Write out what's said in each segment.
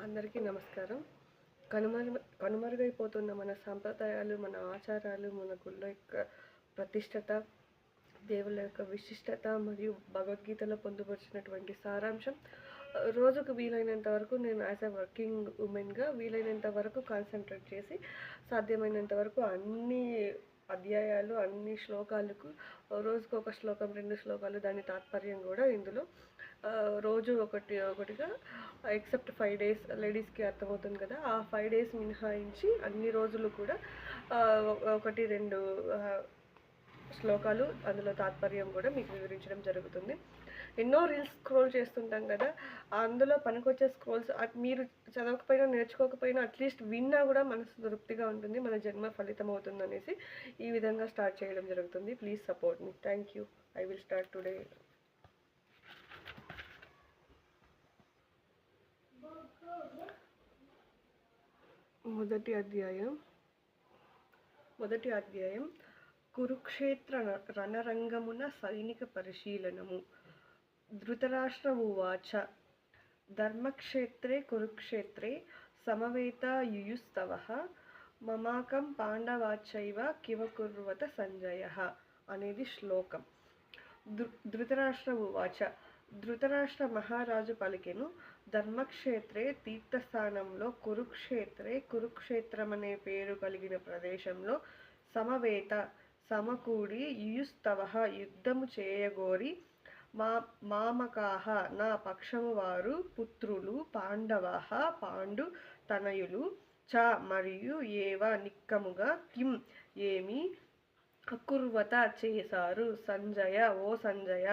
అందరికీ నమస్కారం. కనుమరుగైపోతున్న మన సాంప్రదాయాలు, మన ఆచారాలు, మన గుళ్ళ యొక్క ప్రతిష్టత, దేవుళ్ళ యొక్క విశిష్టత మరియు భగవద్గీతలో పొందుపరిచినటువంటి సారాంశం రోజుకు వీలైనంత వరకు నేను యాజ్ ఎ వర్కింగ్ ఉమెన్గా వీలైనంత వరకు కాన్సన్ట్రేట్ చేసి సాధ్యమైనంత వరకు అన్ని అధ్యాయాలు, అన్ని శ్లోకాలకు రోజుకు ఒక శ్లోకం, 2 శ్లోకాలు, దాని తాత్పర్యం కూడా ఇందులో రోజు ఒకటిగా ఎక్సెప్ట్ 5 డేస్ లేడీస్కి అర్థమవుతుంది కదా, ఆ 5 డేస్ మినహాయించి అన్ని రోజులు కూడా 1-2 శ్లోకాలు, అందులో తాత్పర్యం కూడా మీకు వివరించడం జరుగుతుంది. ఎన్నో రీల్స్ స్క్రోల్ చేస్తుంటాం కదా, అందులో పనికొచ్చే స్క్రోల్స్ మీరు చదవకపోయినా నేర్చుకోకపోయినా అట్లీస్ట్ విన్నా కూడా మనసు తృప్తిగా ఉంటుంది, మన జన్మ ఫలితం అవుతుంది అనేసి ఈ విధంగా స్టార్ట్ చేయడం జరుగుతుంది. Please support me. Thank you. I will start today. మొదటి అధ్యాయం కురుక్షేత్ర రణరంగమున సైనిక పరిశీలనము. ధృతరాష్ట్ర ఉవాచ ధర్మక్షేత్రే కురుక్షేత్రే సమవేతాయుయుస్తవః మమాకం పాండవాచైవ కివకుర్వత సంజయః అనేది శ్లోకం. ధృతరాష్ట్ర ఉవాచ ధృతరాష్ట్ర మహారాజు పలికెను, ధర్మక్షేత్రే తీర్థస్థానంలో కురుక్షేత్రే కురుక్షేత్రమనే పేరు కలిగిన ప్రదేశంలో సమవేత సమకూడి యుయుస్తవః యుద్ధము చేయగోరి మామకాహ నా పక్షము వారు పుత్రులు పాండవః పాండు తనయులు చ మరియు ఏవ నిక్కముగా కిం ఏమి అకుర్వత చేశారు సంజయ ఓ సంజయ.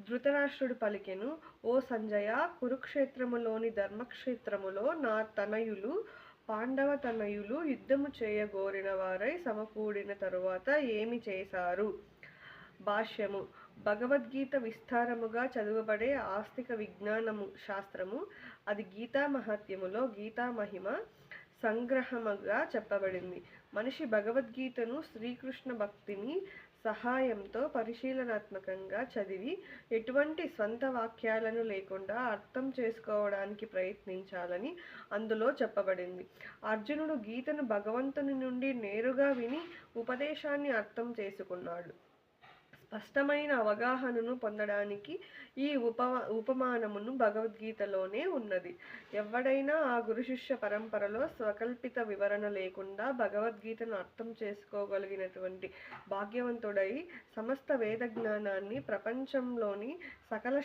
ధృతరాష్ట్రుడు పలికెను, ఓ సంజయ, కురుక్షేత్రములోని ధర్మక్షేత్రములో నా తనయులు పాండవ తనయులు యుద్ధము చేయగోరిన వారై సమకూడిన తరువాత ఏమి చేశారు? భాష్యము. భగవద్గీత విస్తారముగా చదువబడే ఆస్తిక విజ్ఞానము శాస్త్రము. అది గీతా మహాత్మ్యములో గీతా మహిమ సంగ్రహముగా చెప్పబడింది. మనిషి భగవద్గీతను శ్రీకృష్ణ భక్తిని సహాయంతో పరిశీలనాత్మకంగా చదివి ఎటువంటి స్వంత వాక్యాలను లేకుండా అర్థం చేసుకోవడానికి ప్రయత్నించాలని అందులో చెప్పబడింది. అర్జునుడు గీతను భగవంతుని నుండి నేరుగా విని ఉపదేశాన్ని అర్థం చేసుకున్నాడు. స్పష్టమైన అవగాహనను పొందడానికి ఈ ఉపమానమును భగవద్గీతలోనే ఉన్నది. ఎవడైనా ఆ గురు శిష్య పరంపరలో స్వకల్పిత వివరణ లేకుండా భగవద్గీతను అర్థం చేసుకోగలిగినటువంటి భాగ్యవంతుడై సమస్త వేద జ్ఞానాన్ని ప్రపంచంలోని సకల